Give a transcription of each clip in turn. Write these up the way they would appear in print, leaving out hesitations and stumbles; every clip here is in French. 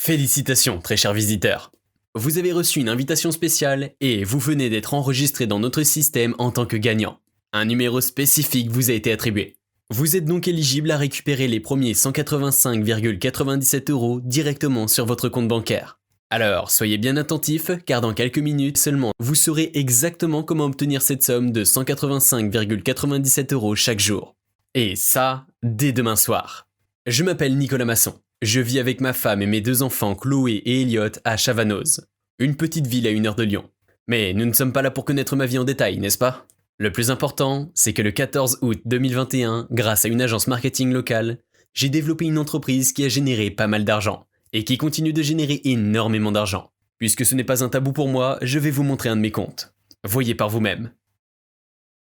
Félicitations, très cher visiteur. Vous avez reçu une invitation spéciale et vous venez d'être enregistré dans notre système en tant que gagnant. Un numéro spécifique vous a été attribué. Vous êtes donc éligible à récupérer les premiers 185,97 € directement sur votre compte bancaire. Alors, soyez bien attentifs, car dans quelques minutes seulement, vous saurez exactement comment obtenir cette somme de 185,97 € chaque jour. Et ça, dès demain soir. Je m'appelle Nicolas Masson. Je vis avec ma femme et mes 2 enfants Chloé et Elliot à Chavanoz, une petite ville à 1 heure de Lyon. Mais nous ne sommes pas là pour connaître ma vie en détail, n'est-ce pas ? Le plus important, c'est que le 14 août 2021, grâce à une agence marketing locale, j'ai développé une entreprise qui a généré pas mal d'argent, et qui continue de générer énormément d'argent. Puisque ce n'est pas un tabou pour moi, je vais vous montrer un de mes comptes. Voyez par vous-même.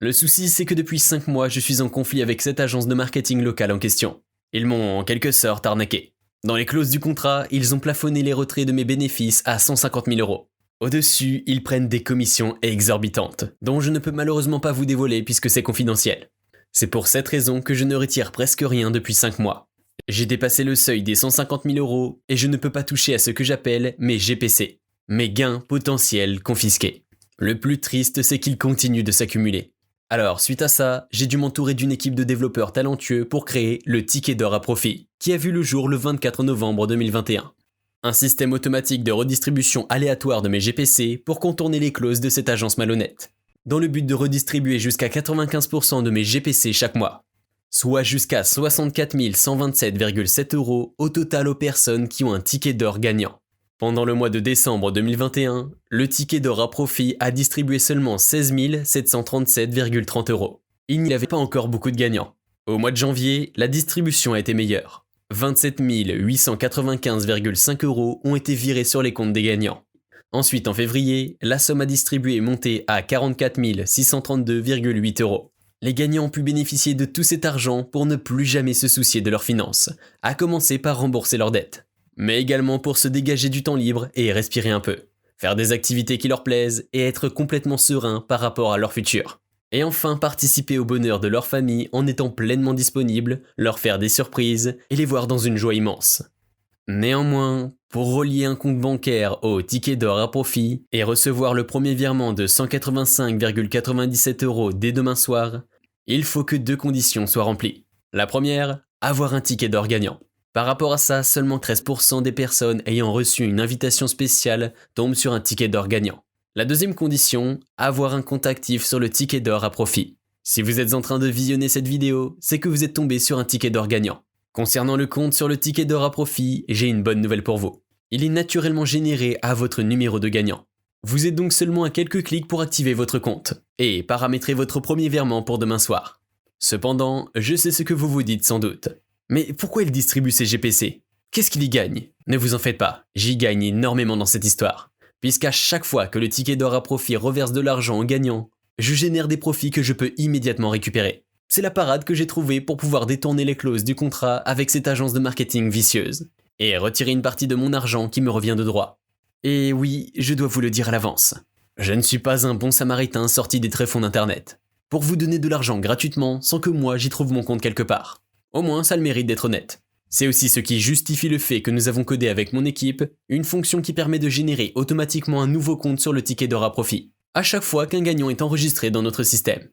Le souci, c'est que depuis 5 mois, je suis en conflit avec cette agence de marketing locale en question. Ils m'ont en quelque sorte arnaqué. Dans les clauses du contrat, ils ont plafonné les retraits de mes bénéfices à 150 000 €. Au-dessus, ils prennent des commissions exorbitantes, dont je ne peux malheureusement pas vous dévoiler puisque c'est confidentiel. C'est pour cette raison que je ne retire presque rien depuis 5 mois. J'ai dépassé le seuil des 150 000 € et je ne peux pas toucher à ce que j'appelle mes GPC, mes gains potentiels confisqués. Le plus triste, c'est qu'ils continuent de s'accumuler. Alors, suite à ça, j'ai dû m'entourer d'une équipe de développeurs talentueux pour créer le ticket d'or à profit, qui a vu le jour le 24 novembre 2021. Un système automatique de redistribution aléatoire de mes GPC pour contourner les clauses de cette agence malhonnête, dans le but de redistribuer jusqu'à 95% de mes GPC chaque mois, soit jusqu'à 64 127,7 € au total aux personnes qui ont un ticket d'or gagnant. Pendant le mois de décembre 2021, le ticket d'or à profit a distribué seulement 16 737,30 €. Il n'y avait pas encore beaucoup de gagnants. Au mois de janvier, la distribution a été meilleure. 27 895,5 € ont été virés sur les comptes des gagnants. Ensuite, en février, la somme à distribuer est montée à 44 632,8 €. Les gagnants ont pu bénéficier de tout cet argent pour ne plus jamais se soucier de leurs finances, à commencer par rembourser leurs dettes. Mais également pour se dégager du temps libre et respirer un peu, faire des activités qui leur plaisent et être complètement serein par rapport à leur futur. Et enfin participer au bonheur de leur famille en étant pleinement disponible, leur faire des surprises et les voir dans une joie immense. Néanmoins, pour relier un compte bancaire au ticket d'or à profit et recevoir le premier virement de 185,97 € dès demain soir, il faut que 2 conditions soient remplies. La première, avoir un ticket d'or gagnant. Par rapport à ça, seulement 13% des personnes ayant reçu une invitation spéciale tombent sur un ticket d'or gagnant. La deuxième condition, avoir un compte actif sur le ticket d'or à profit. Si vous êtes en train de visionner cette vidéo, c'est que vous êtes tombé sur un ticket d'or gagnant. Concernant le compte sur le ticket d'or à profit, j'ai une bonne nouvelle pour vous. Il est naturellement généré à votre numéro de gagnant. Vous êtes donc seulement à quelques clics pour activer votre compte et paramétrer votre premier virement pour demain soir. Cependant, je sais ce que vous vous dites sans doute. Mais pourquoi il distribue ses GPC ? Qu'est-ce qu'il y gagne ? Ne vous en faites pas, j'y gagne énormément dans cette histoire. Puisqu'à chaque fois que le ticket d'or à profit reverse de l'argent au gagnant, je génère des profits que je peux immédiatement récupérer. C'est la parade que j'ai trouvée pour pouvoir détourner les clauses du contrat avec cette agence de marketing vicieuse, et retirer une partie de mon argent qui me revient de droit. Et oui, je dois vous le dire à l'avance, je ne suis pas un bon samaritain sorti des tréfonds d'internet, pour vous donner de l'argent gratuitement sans que moi j'y trouve mon compte quelque part. Au moins, ça a le mérite d'être honnête. C'est aussi ce qui justifie le fait que nous avons codé avec mon équipe une fonction qui permet de générer automatiquement un nouveau compte sur le ticket d'or à profit, à chaque fois qu'un gagnant est enregistré dans notre système.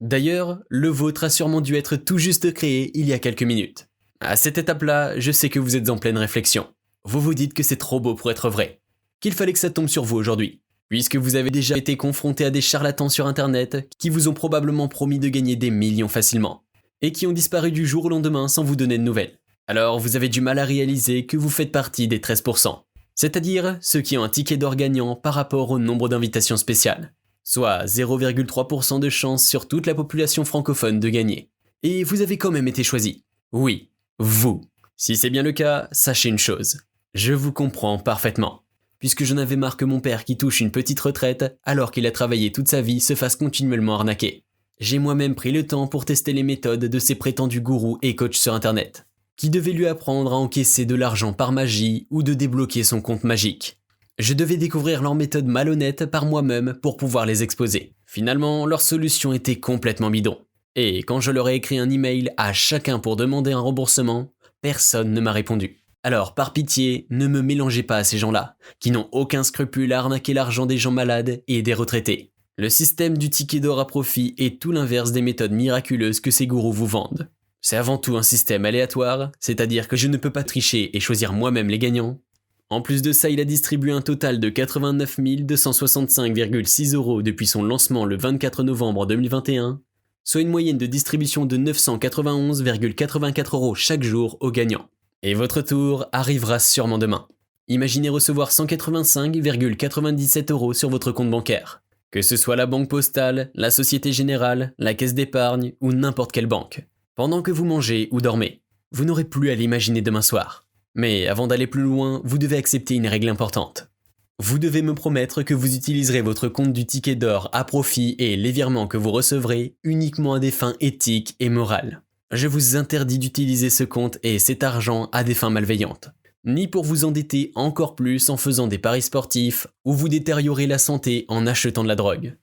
D'ailleurs, le vôtre a sûrement dû être tout juste créé il y a quelques minutes. À cette étape-là, je sais que vous êtes en pleine réflexion. Vous vous dites que c'est trop beau pour être vrai, qu'il fallait que ça tombe sur vous aujourd'hui, puisque vous avez déjà été confronté à des charlatans sur internet qui vous ont probablement promis de gagner des millions facilement, et qui ont disparu du jour au lendemain sans vous donner de nouvelles. Alors vous avez du mal à réaliser que vous faites partie des 13%, c'est-à-dire ceux qui ont un ticket d'or gagnant par rapport au nombre d'invitations spéciales, soit 0,3% de chance sur toute la population francophone de gagner. Et vous avez quand même été choisi. Oui, vous. Si c'est bien le cas, sachez une chose, je vous comprends parfaitement, puisque j'en avais marre que mon père qui touche une petite retraite alors qu'il a travaillé toute sa vie se fasse continuellement arnaquer. J'ai moi-même pris le temps pour tester les méthodes de ces prétendus gourous et coachs sur internet, qui devaient lui apprendre à encaisser de l'argent par magie ou de débloquer son compte magique. Je devais découvrir leurs méthodes malhonnêtes par moi-même pour pouvoir les exposer. Finalement, leur solution était complètement bidon. Et quand je leur ai écrit un email à chacun pour demander un remboursement, personne ne m'a répondu. Alors par pitié, ne me mélangez pas à ces gens-là, qui n'ont aucun scrupule à arnaquer l'argent des gens malades et des retraités. Le système du ticket d'or à profit est tout l'inverse des méthodes miraculeuses que ces gourous vous vendent. C'est avant tout un système aléatoire, c'est-à-dire que je ne peux pas tricher et choisir moi-même les gagnants. En plus de ça, il a distribué un total de 89 265,6 € depuis son lancement le 24 novembre 2021, soit une moyenne de distribution de 991,84 € chaque jour aux gagnants. Et votre tour arrivera sûrement demain. Imaginez recevoir 185,97 € sur votre compte bancaire. Que ce soit la Banque Postale, la Société Générale, la Caisse d'épargne ou n'importe quelle banque. Pendant que vous mangez ou dormez, vous n'aurez plus à l'imaginer demain soir. Mais avant d'aller plus loin, vous devez accepter une règle importante. Vous devez me promettre que vous utiliserez votre compte du ticket d'or à profit et les virements que vous recevrez uniquement à des fins éthiques et morales. Je vous interdis d'utiliser ce compte et cet argent à des fins malveillantes. Ni pour vous endetter encore plus en faisant des paris sportifs ou vous détériorer la santé en achetant de la drogue.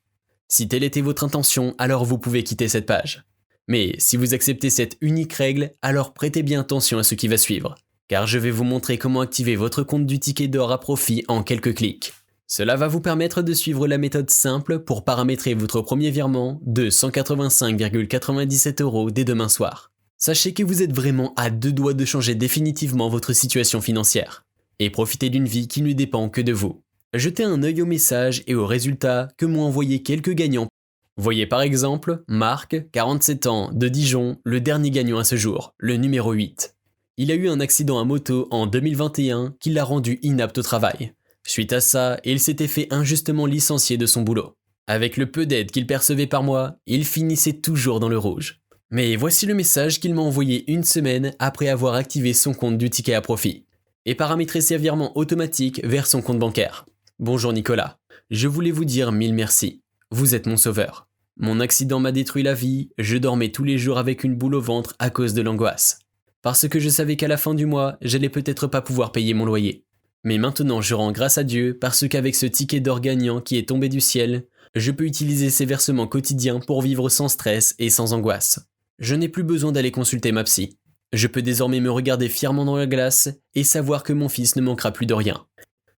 Si telle était votre intention, alors vous pouvez quitter cette page. Mais si vous acceptez cette unique règle, alors prêtez bien attention à ce qui va suivre, car je vais vous montrer comment activer votre compte du ticket d'or à profit en quelques clics. Cela va vous permettre de suivre la méthode simple pour paramétrer votre premier virement de 185,97 € dès demain soir. Sachez que vous êtes vraiment à deux doigts de changer définitivement votre situation financière et profiter d'une vie qui ne dépend que de vous. Jetez un œil aux messages et aux résultats que m'ont envoyé quelques gagnants. Voyez par exemple Marc, 47 ans, de Dijon, le dernier gagnant à ce jour, le numéro 8. Il a eu un accident à moto en 2021 qui l'a rendu inapte au travail. Suite à ça, il s'était fait injustement licencier de son boulot. Avec le peu d'aide qu'il percevait par mois, il finissait toujours dans le rouge. Mais voici le message qu'il m'a envoyé une semaine après avoir activé son compte du ticket à profit et paramétré ses virements automatiques vers son compte bancaire. Bonjour Nicolas, je voulais vous dire 1000 merci. Vous êtes mon sauveur. Mon accident m'a détruit la vie, je dormais tous les jours avec une boule au ventre à cause de l'angoisse. Parce que je savais qu'à la fin du mois, j'allais peut-être pas pouvoir payer mon loyer. Mais maintenant je rends grâce à Dieu parce qu'avec ce ticket d'or gagnant qui est tombé du ciel, je peux utiliser ces versements quotidiens pour vivre sans stress et sans angoisse. Je n'ai plus besoin d'aller consulter ma psy. Je peux désormais me regarder fièrement dans la glace et savoir que mon fils ne manquera plus de rien.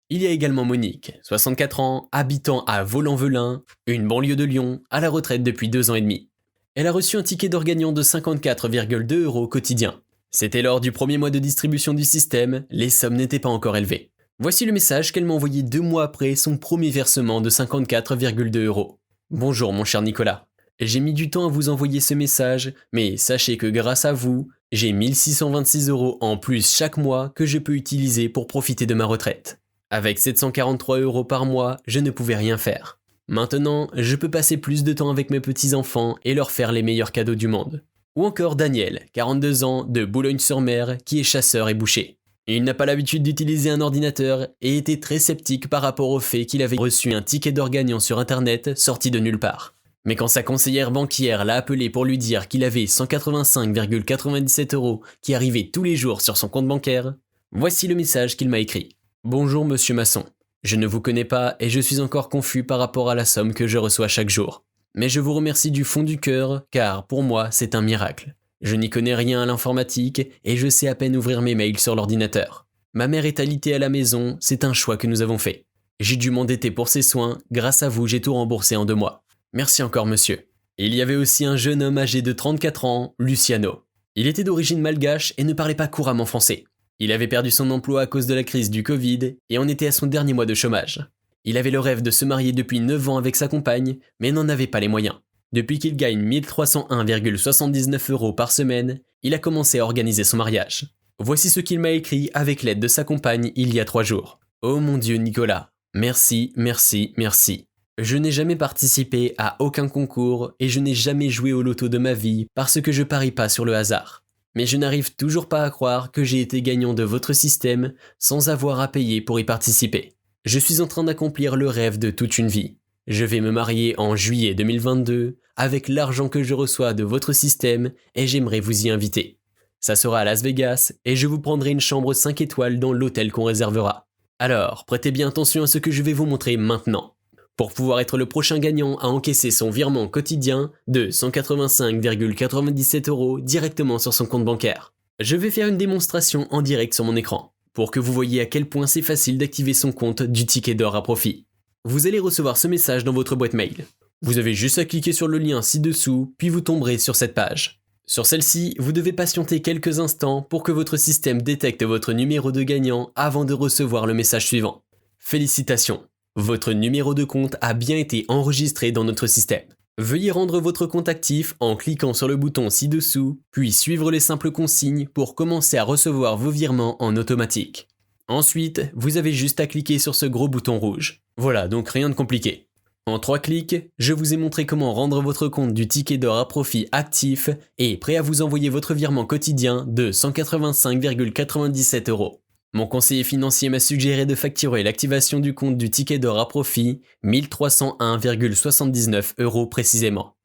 Il y a également Monique, 64 ans, habitant à Vaux-en-Velin, une banlieue de Lyon, à la retraite depuis 2 ans et demi. Elle a reçu un ticket d'or gagnant de 54,2 € quotidien. C'était lors du premier mois de distribution du système, les sommes n'étaient pas encore élevées. Voici le message qu'elle m'a envoyé 2 mois après son premier versement de 54,2 €. Bonjour mon cher Nicolas. J'ai mis du temps à vous envoyer ce message, mais sachez que grâce à vous, j'ai 1626 € en plus chaque mois que je peux utiliser pour profiter de ma retraite. Avec 743 € par mois, je ne pouvais rien faire. Maintenant, je peux passer plus de temps avec mes petits-enfants et leur faire les meilleurs cadeaux du monde. Ou encore Daniel, 42 ans, de Boulogne-sur-Mer, qui est chasseur et boucher. Il n'a pas l'habitude d'utiliser un ordinateur et était très sceptique par rapport au fait qu'il avait reçu un ticket d'or gagnant sur internet sorti de nulle part. Mais quand sa conseillère banquière l'a appelé pour lui dire qu'il avait 185,97 € qui arrivaient tous les jours sur son compte bancaire, voici le message qu'il m'a écrit. Bonjour monsieur Masson. Je ne vous connais pas et je suis encore confus par rapport à la somme que je reçois chaque jour. Mais je vous remercie du fond du cœur car pour moi c'est un miracle. Je n'y connais rien à l'informatique et je sais à peine ouvrir mes mails sur l'ordinateur. Ma mère est alitée à la maison, c'est un choix que nous avons fait. J'ai dû m'endetter pour ses soins, grâce à vous j'ai tout remboursé en 2 mois. Merci encore monsieur. Il y avait aussi un jeune homme âgé de 34 ans, Luciano. Il était d'origine malgache et ne parlait pas couramment français. Il avait perdu son emploi à cause de la crise du Covid et en était à son dernier mois de chômage. Il avait le rêve de se marier depuis 9 ans avec sa compagne, mais n'en avait pas les moyens. Depuis qu'il gagne 1301,79 € par semaine, il a commencé à organiser son mariage. Voici ce qu'il m'a écrit avec l'aide de sa compagne il y a 3 jours. Oh mon Dieu Nicolas, merci, merci, merci. Je n'ai jamais participé à aucun concours et je n'ai jamais joué au loto de ma vie parce que je parie pas sur le hasard. Mais je n'arrive toujours pas à croire que j'ai été gagnant de votre système sans avoir à payer pour y participer. Je suis en train d'accomplir le rêve de toute une vie. Je vais me marier en juillet 2022 avec l'argent que je reçois de votre système et j'aimerais vous y inviter. Ça sera à Las Vegas et je vous prendrai une chambre 5 étoiles dans l'hôtel qu'on réservera. Alors, prêtez bien attention à ce que je vais vous montrer maintenant. Pour pouvoir être le prochain gagnant à encaisser son virement quotidien de 185,97 € directement sur son compte bancaire. Je vais faire une démonstration en direct sur mon écran. pour que vous voyez à quel point c'est facile d'activer son compte du ticket d'or à profit. Vous allez recevoir ce message dans votre boîte mail. Vous avez juste à cliquer sur le lien ci-dessous, puis vous tomberez sur cette page. Sur celle-ci, vous devez patienter quelques instants pour que votre système détecte votre numéro de gagnant avant de recevoir le message suivant. Félicitations, votre numéro de compte a bien été enregistré dans notre système. Veuillez rendre votre compte actif en cliquant sur le bouton ci-dessous, puis suivre les simples consignes pour commencer à recevoir vos virements en automatique. Ensuite, vous avez juste à cliquer sur ce gros bouton rouge. Voilà, donc rien de compliqué. En 3 clics, je vous ai montré comment rendre votre compte du ticket d'or à profit actif et prêt à vous envoyer votre virement quotidien de 185,97 €. Mon conseiller financier m'a suggéré de facturer l'activation du compte du ticket d'or à profit 1301,79 € précisément,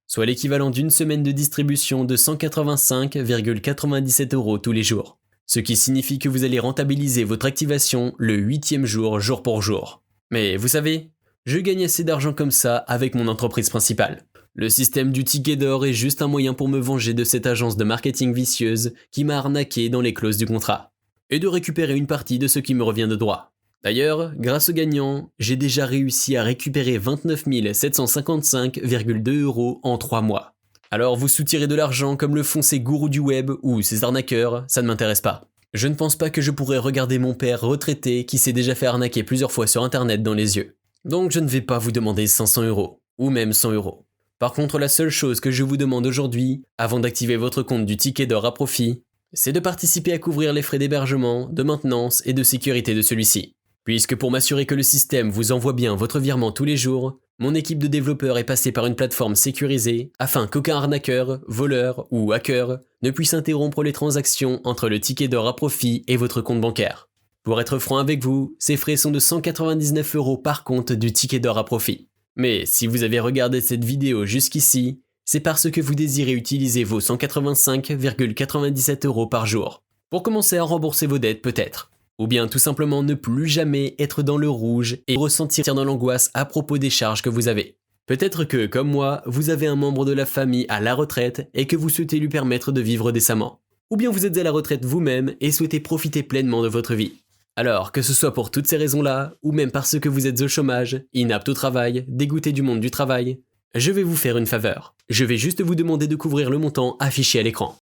soit l'équivalent d'une semaine de distribution de 185,97 € tous les jours. Ce qui signifie que vous allez rentabiliser votre activation le 8e jour, jour pour jour. Mais vous savez, je gagne assez d'argent comme ça avec mon entreprise principale. Le système du ticket d'or est juste un moyen pour me venger de cette agence de marketing vicieuse qui m'a arnaqué dans les clauses du contrat, et de récupérer une partie de ce qui me revient de droit. D'ailleurs, grâce aux gagnants, j'ai déjà réussi à récupérer 29 755,2 € en 3 mois. Alors vous soutirez de l'argent comme le font ces gourous du web ou ces arnaqueurs, ça ne m'intéresse pas. Je ne pense pas que je pourrais regarder mon père retraité qui s'est déjà fait arnaquer plusieurs fois sur internet dans les yeux. Donc je ne vais pas vous demander 500 €, ou même 100 €. Par contre, la seule chose que je vous demande aujourd'hui, avant d'activer votre compte du ticket d'or à profit, c'est de participer à couvrir les frais d'hébergement, de maintenance et de sécurité de celui-ci. Puisque pour m'assurer que le système vous envoie bien votre virement tous les jours, mon équipe de développeurs est passée par une plateforme sécurisée afin qu'aucun arnaqueur, voleur ou hacker ne puisse interrompre les transactions entre le ticket d'or à profit et votre compte bancaire. Pour être franc avec vous, ces frais sont de 199 € par compte du ticket d'or à profit. Mais si vous avez regardé cette vidéo jusqu'ici, c'est parce que vous désirez utiliser vos 185,97 € par jour pour commencer à rembourser vos dettes peut-être. Ou bien tout simplement ne plus jamais être dans le rouge et ressentir dans l'angoisse à propos des charges que vous avez. Peut-être que, comme moi, vous avez un membre de la famille à la retraite et que vous souhaitez lui permettre de vivre décemment. Ou bien vous êtes à la retraite vous-même et souhaitez profiter pleinement de votre vie. Alors, que ce soit pour toutes ces raisons-là, ou même parce que vous êtes au chômage, inapte au travail, dégoûté du monde du travail, je vais vous faire une faveur. Je vais juste vous demander de couvrir le montant affiché à l'écran.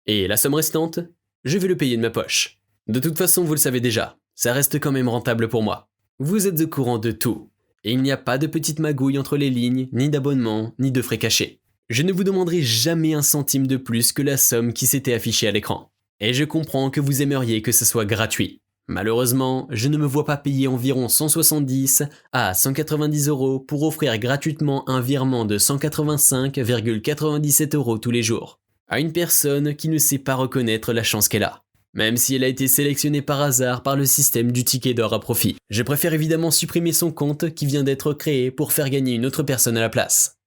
Et la somme restante, je vais le payer de ma poche. De toute façon, vous le savez déjà, ça reste quand même rentable pour moi. Vous êtes au courant de tout. Et il n'y a pas de petites magouilles entre les lignes, ni d'abonnement, ni de frais cachés. Je ne vous demanderai jamais un centime de plus que la somme qui s'était affichée à l'écran. Et je comprends que vous aimeriez que ce soit gratuit. Malheureusement, je ne me vois pas payer environ 170 à 190 € pour offrir gratuitement un virement de 185,97 € tous les jours à une personne qui ne sait pas reconnaître la chance qu'elle a, même si elle a été sélectionnée par hasard par le système du ticket d'or à profit. Je préfère évidemment supprimer son compte qui vient d'être créé pour faire gagner une autre personne à la place.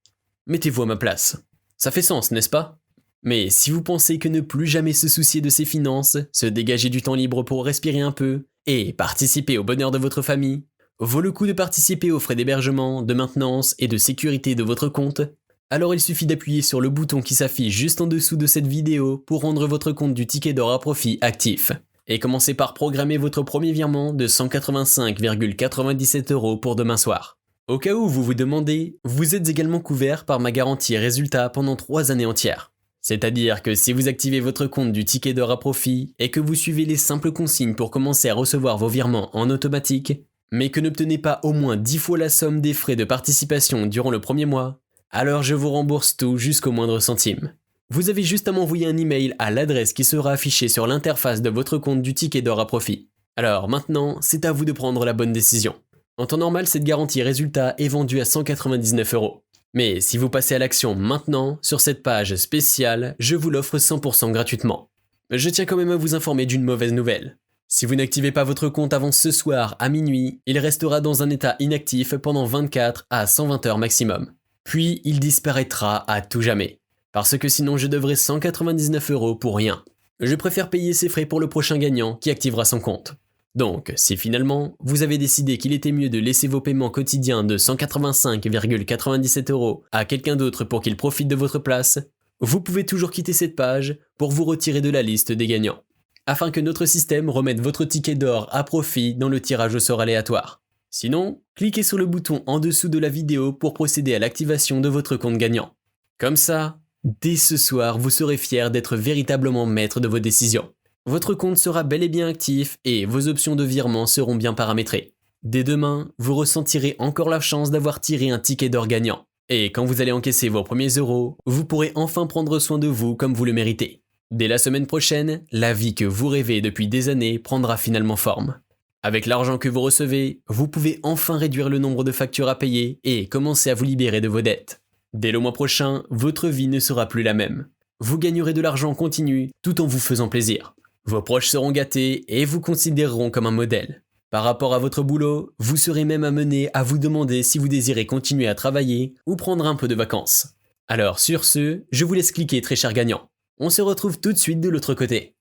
Mettez-vous à ma place. Ça fait sens, n'est-ce pas ? Mais si vous pensez que ne plus jamais se soucier de ses finances, se dégager du temps libre pour respirer un peu, et participer au bonheur de votre famille, vaut le coup de participer aux frais d'hébergement, de maintenance et de sécurité de votre compte, alors il suffit d'appuyer sur le bouton qui s'affiche juste en dessous de cette vidéo pour rendre votre compte du ticket d'or à profit actif. Et commencez par programmer votre premier virement de 185,97 € pour demain soir. Au cas où vous vous demandez, vous êtes également couvert par ma garantie résultat pendant 3 années entières. C'est-à-dire que si vous activez votre compte du ticket d'or à profit et que vous suivez les simples consignes pour commencer à recevoir vos virements en automatique, mais que n'obtenez pas au moins 10 fois la somme des frais de participation durant le premier mois, alors je vous rembourse tout jusqu'au moindre centime. Vous avez juste à m'envoyer un email à l'adresse qui sera affichée sur l'interface de votre compte du ticket d'or à profit. Alors maintenant, c'est à vous de prendre la bonne décision. En temps normal, cette garantie résultat est vendue à 199 €. Mais si vous passez à l'action maintenant, sur cette page spéciale, je vous l'offre 100% gratuitement. Je tiens quand même à vous informer d'une mauvaise nouvelle. Si vous n'activez pas votre compte avant ce soir à minuit, il restera dans un état inactif pendant 24 à 120 heures maximum. Puis il disparaîtra à tout jamais. Parce que sinon je devrais 199 € pour rien. Je préfère payer ces frais pour le prochain gagnant qui activera son compte. Donc, si finalement, vous avez décidé qu'il était mieux de laisser vos paiements quotidiens de 185,97 € à quelqu'un d'autre pour qu'il profite de votre place, vous pouvez toujours quitter cette page pour vous retirer de la liste des gagnants. afin que notre système remette votre ticket d'or à profit dans le tirage au sort aléatoire. Sinon, cliquez sur le bouton en dessous de la vidéo pour procéder à l'activation de votre compte gagnant. Comme ça, dès ce soir, vous serez fier d'être véritablement maître de vos décisions. Votre compte sera bel et bien actif et vos options de virement seront bien paramétrées. Dès demain, vous ressentirez encore la chance d'avoir tiré un ticket d'or gagnant. Et quand vous allez encaisser vos premiers euros, vous pourrez enfin prendre soin de vous comme vous le méritez. Dès la semaine prochaine, la vie que vous rêvez depuis des années prendra finalement forme. Avec l'argent que vous recevez, vous pouvez enfin réduire le nombre de factures à payer et commencer à vous libérer de vos dettes. Dès le mois prochain, votre vie ne sera plus la même. Vous gagnerez de l'argent continu tout en vous faisant plaisir. Vos proches seront gâtés et vous considéreront comme un modèle. Par rapport à votre boulot, vous serez même amené à vous demander si vous désirez continuer à travailler ou prendre un peu de vacances. Alors sur ce, je vous laisse cliquer très cher gagnant. On se retrouve tout de suite de l'autre côté.